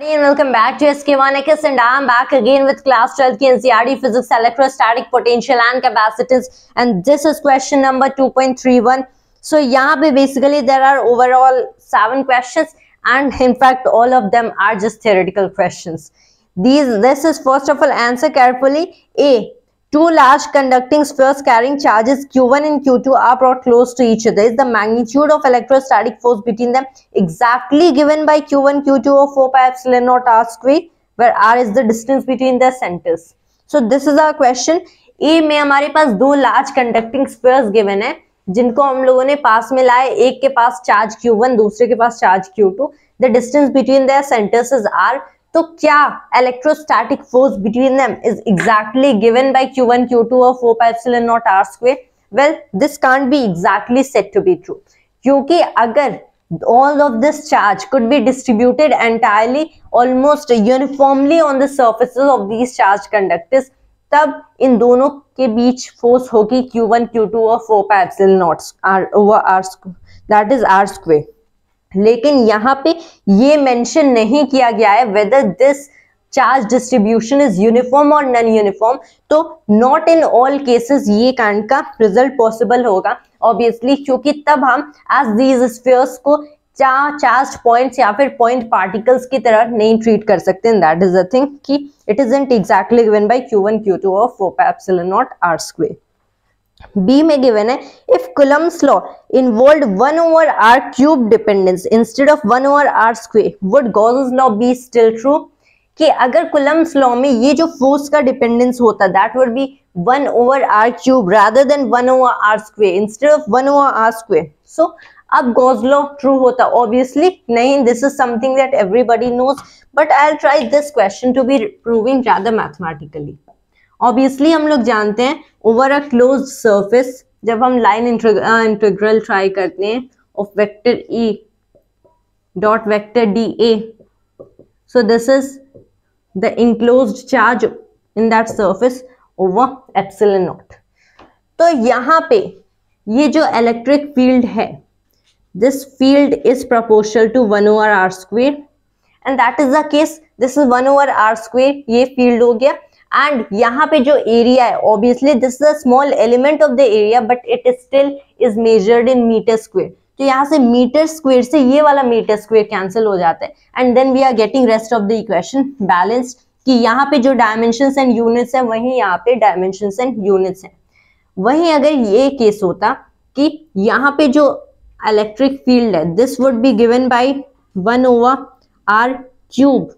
And welcome back to SK1X, and I'm back again with class 12 की NCERT physics electrostatic potential and capacitance, and this is question number 2.31. So यहाँ पे basically there are overall 7 questions, and in fact all of them are just theoretical questions. This is first of all, answer carefully. A, two large conducting spheres carrying charges Q1 and Q2 are brought close to each other. Is the magnitude of electrostatic force between them exactly given by Q1, Q2 of 4 pi epsilon naught r square, where r is the distance between their centers. So this is our question. A में हमारे पास दो large conducting spheres given है, जिनको हम लोगों ने पास में लाए. एक के पास चार्ज Q1, दूसरे के पास charge Q2. The distance between their centers is r. तो क्या electrostatic force between them is exactly given by Q1, Q2 और 4 pi epsilon naught r square? Well, this can't be exactly said to be true, क्योंकि अगर all of this charge could be distributed entirely almost uniformly on the surfaces of these charged conductors, तब इन दोनों के बीच force होगी Q1, Q2 और 4 pi epsilon naught r over r square, that is r square. लेकिन यहाँ पे ये mention नहीं किया गया है whether this charge distribution is uniform or non uniform. तो not in all cases ये काइंड का रिजल्ट पॉसिबल होगा ऑब्वियसली, क्योंकि तब हम as these spheres को चार्ज पॉइंट्स या फिर पॉइंट पार्टिकल्स की तरह नहीं ट्रीट कर सकते. दैट इज द थिंग कि it isn't exactly given by Q1, Q2 और 4 pi epsilon naught r square. B में गिवन है, if Coulomb's law involved 1 over r cube dependence instead of 1 over r square, would Gauss's law be still true? कि अगर Coulomb's law में ये जो force का dependence होता, that would be 1 over r cube rather than 1 over r square instead of 1 over r square. So अब Gauss law true होता? Obviously नहीं. This is something that everybody knows, but I'll try this question to be proving rather mathematically. Obviously हम लोग जानते हैं over a closed surface जब हम line integral try करते हैं of vector E dot vector dA, so this is the enclosed charge in that surface over epsilon not. तो यहाँ पे ये जो इलेक्ट्रिक फील्ड है, this field is proportional to 1 over r square, and that is the case. This is 1 over r square, ये field हो गया. And यहाँ पे जो एरिया है, obviously this is a small element of the area, but it still is measured in meter square. तो यहाँ से मीटर स्क्वायर से ये वाला मीटर स्क्वायर कैंसिल हो जाता है, and then we are getting rest of the equation balanced, कि यहाँ पे जो डायमेंशंस एंड यूनिट्स है वहीं यहाँ पे डायमेंशंस एंड यूनिट्स हैं. वहीं अगर ये केस होता कि यहाँ पे जो इलेक्ट्रिक फील्ड है, this would be given by 1 over r cube.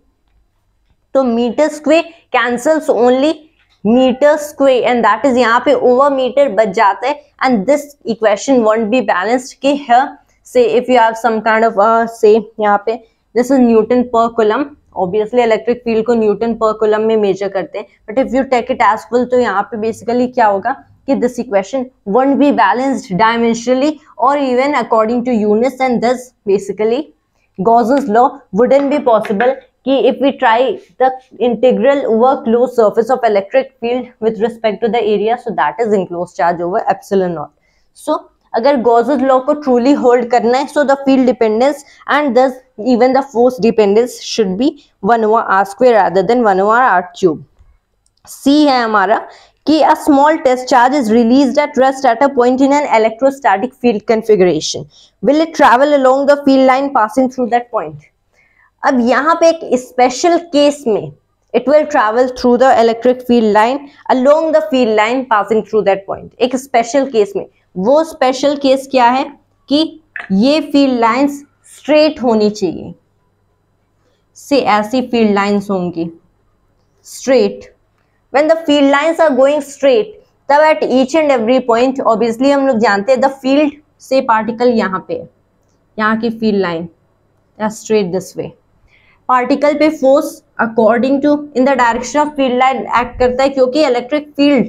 तो meter square cancels only meter square, and that is यहाँ पे ओवर मीटर बच जाता है, and this equation won't be balanced. कि हियर से if you have some kind of say यहाँ पे this is newton per coulomb. Obviously electric field को न्यूटन पर कूलम में मेजर करते हैं, but if you take it as full, तो यहाँ पे बेसिकली क्या होगा कि this equation won't be balanced dimensionally और even according to units, and this basically Gauss's law wouldn't be possible. कि if we try the integral over closed surface of electric field with respect to the area, so that is enclosed charge over epsilon naught. So अगर Gauss's law को truly hold करना है, so the field dependence and thus even the force dependence should be 1 over r square rather than 1 over r cube. C है हमारा कि a small test charge is released at rest at a point in an electrostatic field configuration. Will it travel along the field line passing through that point? अब यहाँ पे एक special case में it will travel through the electric field line along the field line passing through that point. एक special case में, वो special case क्या है कि ये फील्ड लाइंस स्ट्रेट होनी चाहिए, से ऐसी फील्ड लाइंस होंगी straight. When the field lines are going straight, तब at each and every point, obviously हम लोग जानते हैं the field से पार्टिकल यहाँ पे, यहाँ की field line straight this way. Particle पे force according to in the direction of field line act करता है, क्योंकि electric field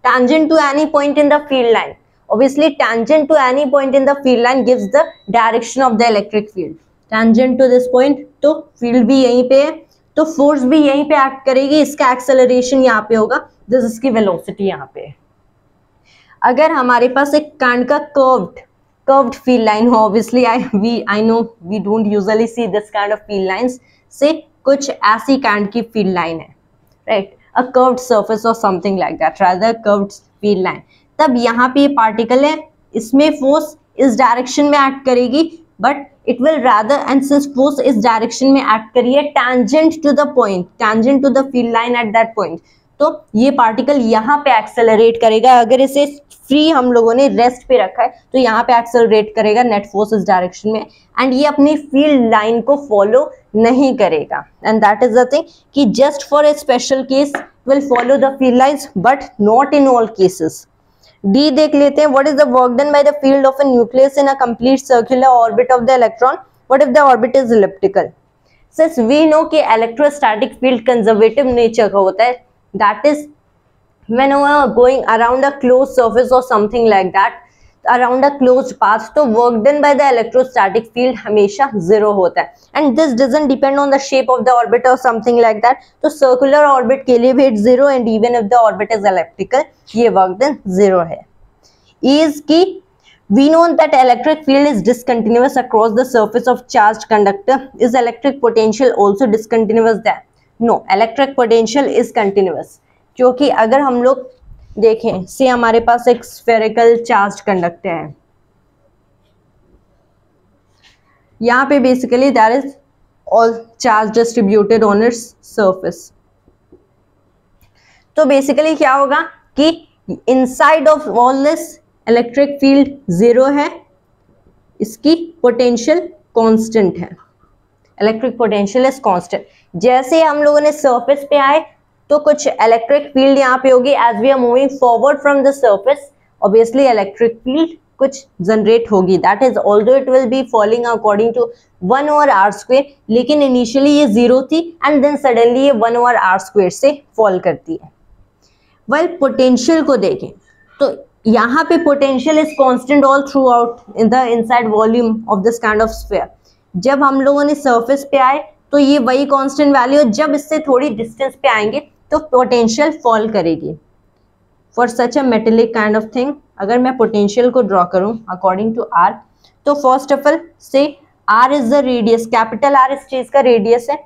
tangent to any point in the field line, obviously tangent to any point in the field line gives the direction of the electric field. Tangent to this point, तो field भी यहीं पे है, तो force भी यहीं पे act करेगी. इसका एक्सेलरेशन यहाँ पे होगा, दिस इसकी वेलोसिटी यहाँ पे. अगर हमारे पास एक काइंड का कर्व्ड फील्ड लाइन हो, obviously I know we don't usually see this kind of field lines, say कुछ ऐसी काइंड की फील्ड लाइन है, राइट, अ कर्व्ड सरफेस और something like that, rather curved field line, तब यहाँ पे ये पार्टिकल है, इसमें फोर्स इस डायरेक्शन में एक्ट करेगी, but it will rather, and since force इस डायरेक्शन में एक्ट करी है tangent to the point, tangent to the field line at that point, तो ये पार्टिकल यहाँ पे एक्सेलरेट करेगा। अगर इसे फ्री हम लोगों ने रेस्ट पे रखा है तो यहाँ पे एक्सेलरेट करेगा नेट फोर्स इस डायरेक्शन में, एंड ये अपनी फील्ड लाइन को फॉलो नहीं करेगा, and that is the thing कि just for a special case will follow the field lines but not in all cases. डी देख लेते हैं, what is the work done by the field of a nucleus in a complete circular orbit of the electron, what if the orbit is elliptical. Since we know कि electrostatic field conservative nature का होता है, that is when we are going around a closed surface or something like that, around a closed path, तो work done by the electrostatic field हमेशा zero होता है, and this doesn't depend on the shape of the orbit or something like that, तो circular orbit के लिए भी it's zero, and even if the orbit is elliptical ये work done zero है। is कि we know that electric field is discontinuous across the surface of charged conductor, is electric potential also discontinuous there? No, electric potential is continuous, क्योंकि अगर हम लोग देखें से हमारे पास एक स्फेरिकल चार्ज कंडक्टर है, यहाँ पे basically that is all charge distributed on its surface, तो बेसिकली क्या होगा कि inside of all this electric field zero है, इसकी पोटेंशियल कांस्टेंट है, इलेक्ट्रिक पोटेंशियल इज कांस्टेंट। जैसे हम लोगों ने सरफेस पे आए तो कुछ इलेक्ट्रिक फील्ड यहाँ पे होगी, as we are moving forward from the surface obviously electric field कुछ जनरेट होगी, that is although it will be falling according to 1/r², लेकिन इनिशियली ये जीरो थी एंड देन सडनली ये 1/r² से फॉल करती है। वेल पोटेंशियल को देखें तो यहाँ पे potential is constant all through out in the inside volume of this kind of sphere. जब हम लोगों ने सरफेस पे आए तो ये वही कांस्टेंट वैल्यू, जब इससे थोड़ी डिस्टेंस पे आएंगे तो पोटेंशियल फॉल करेगी। For such a metallic kind of thing अगर मैं पोटेंशियल को ड्रॉ करूं अकॉर्डिंग टू आर, तो first of all say R is the radius, capital R इस चीज का रेडियस है,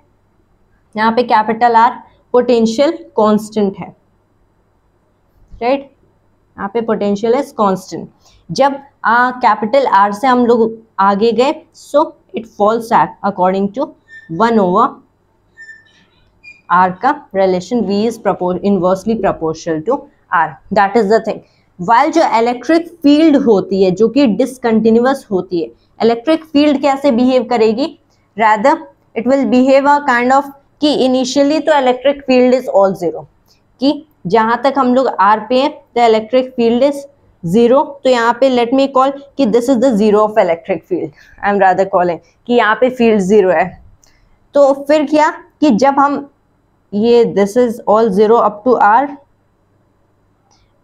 यहाँ पे कैपिटल आर पोटेंशियल कांस्टेंट है, राइट, यहाँ पे पोटेंशियल इज कांस्टेंट। जब कैपिटल आर से हम लोग आगे गए so it falls according to 1/r का relation v is inversely proportional to r, that is the thing। while जो इलेक्ट्रिक फील्ड होती है जो कि डिसकंटिन्यूअस होती है, इलेक्ट्रिक फील्ड कैसे बिहेव करेगी, rather it will behave a kind of कि इनिशियली तो electric field is all zero, कि जहां तक हम लोग r पे हैं the electric field is zero, तो यहाँ पे लेट मी कॉल कि this is the zero of electric field, I am rather calling कि यहाँ पे फील्ड जीरो है। तो फिर क्या कि जब हम ये this is all zero up to r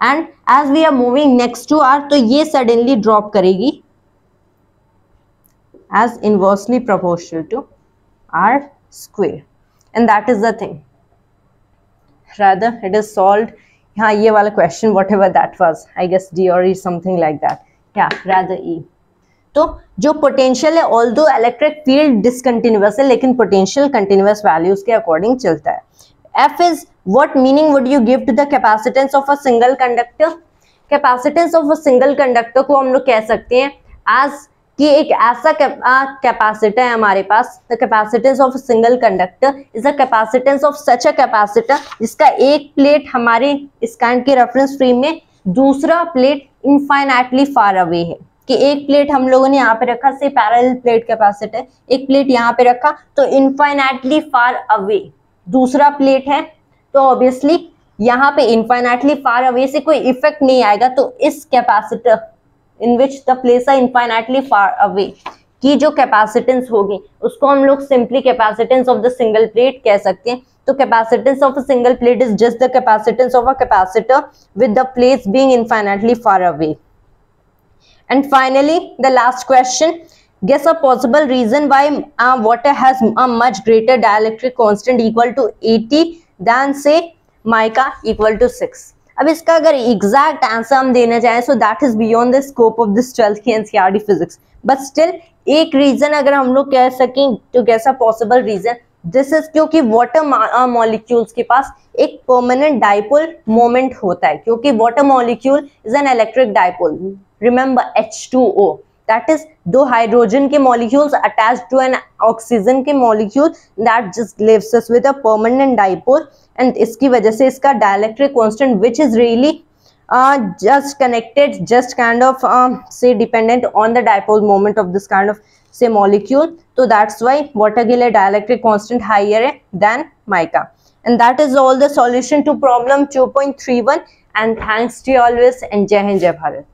and as we are moving next to r, तो ये सडनली ड्रॉप करेगी as inversely proportional to r², and that is the thing, rather it is solved. हाँ ये वाला question whatever that was, I guess D और E something like that, क्या rather E. तो जो पोटेंशियल है although electric field discontinuous है लेकिन पोटेंशियल कंटिन्यूअस वैल्यूज के अकॉर्डिंग चलता है। F is what meaning would you give to the capacitance of a single conductor? Capacitance of a single conductor को हम लोग कह सकते हैं as कि एक ऐसा कैपेसिटर है हमारे पास, the capacitance of a single conductor is the capacitance of such a capacitor जिसका एक प्लेट हमारे इस काइंड के रेफरेंस फ्रेम में, दूसरा प्लेट इनफाइनाइटली फार अवे है, कि एक प्लेट हम लोगों ने यहाँ पे रखा से पैरेलल प्लेट कैपेसिटर, एक प्लेट यहाँ पे रखा तो इनफाइनाइटली फार अवे दूसरा प्लेट है, तो ऑब्वियसली यहाँ पे इनफाइनाइटली फार अवे से कोई इफेक्ट नहीं आएगा, तो इस capacitor in which the place are infinitely far away की जो कैपेसिटेंस होगी उसको हम लोग simply capacitance of the single plate कह सकते हैं। तो capacitance of a single plate is just the capacitance of a capacitor with the plates being infinitely far away. And finally, the last question, guess a possible reason why water has a much greater dielectric constant equal to 80 than say mica equal to 6। अब इसका अगर exact answer हम देना चाहें so that is beyond the scope of this 12th की NCERT physics, but still एक reason अगर हम लोग कह सकें तो कैसा पॉसिबल रीजन दिस इज क्योंकि वाटर मॉलिक्यूल्स के पास एक परमानेंट डाइपोल मोमेंट होता है, क्योंकि water molecule is an electric dipole. Remember H2O, that is दो हाइड्रोजन के molecules attached to an oxygen के molecule, that just leaves us with a permanent dipole. And इसकी वजह से इसका dielectric constant which is really just connected, just kind of say dependent on the dipole moment of this kind of say molecule. So that's why water के लिए dielectric constant higher है than mica. And that is all the solution to problem 2.31. And thanks to you always, and Jai Hind Jai Bharat.